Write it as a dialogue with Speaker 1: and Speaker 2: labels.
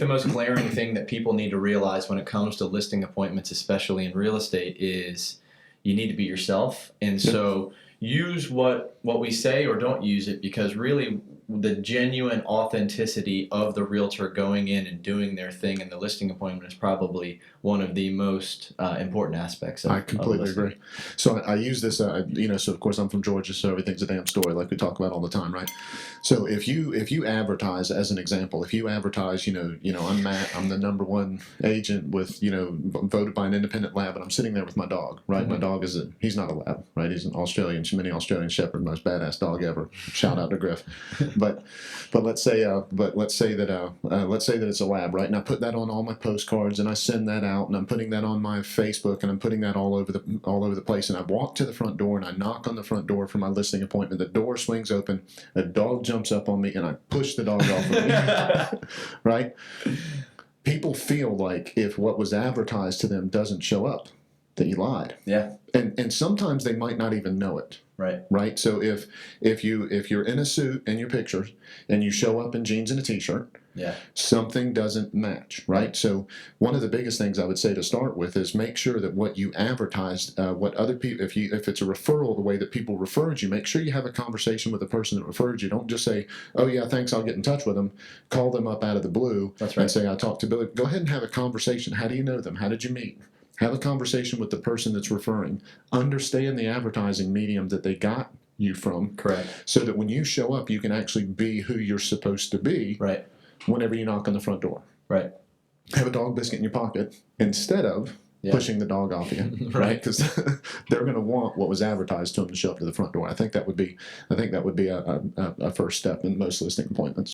Speaker 1: the most glaring thing that people need to realize when it comes to listing appointments, especially in real estate, is you need to be yourself. And so use what we say, or don't use it, because really the genuine authenticity of the realtor going in and doing their thing in the listing appointment is probably one of the most important aspects of
Speaker 2: I completely agree. So I use this, so of course I'm from Georgia, so everything's a damn story, like we talk about all the time, right? So if you advertise, as an example, if you advertise, I'm Matt, I'm the #1 agent with, voted by an independent lab, and I'm sitting there with my dog, right? My dog he's not a lab, right? He's an mini Australian Shepherd, most badass dog ever. Shout out to Griff. But let's say that it's a lab, right? And I put that on all my postcards, and I send that out, and I'm putting that on my Facebook, and I'm putting that all over the place. And I walk to the front door, and I knock on the front door for my listing appointment. The door swings open, a dog jumps up on me, and I push the dog off of me. Right? People feel like if what was advertised to them doesn't show up, that you lied.
Speaker 1: Yeah.
Speaker 2: And sometimes they might not even know it. Right. So if you're in a suit in your pictures and you show up in jeans and a t-shirt, something doesn't match, right? So one of the biggest things I would say to start with is make sure that what you advertise, what other people, if it's a referral, the way that people referred you, make sure you have a conversation with the person that referred you. Don't just say, "Oh yeah, thanks, I'll get in touch with them." Call them up out of the blue.
Speaker 1: That's right.
Speaker 2: And say, "I talked to Billy." Go ahead and have a conversation. How do you know them? How did you meet? Have a conversation with the person that's referring. Understand the advertising medium that they got you from.
Speaker 1: Correct.
Speaker 2: So that when you show up, you can actually be who you're supposed to be.
Speaker 1: Right.
Speaker 2: Whenever you knock on the front door.
Speaker 1: Right.
Speaker 2: Have a dog biscuit in your pocket instead of pushing the dog off you. Right. Because they're going to want what was advertised to them to show up to the front door. I think that would be a first step in most listing appointments.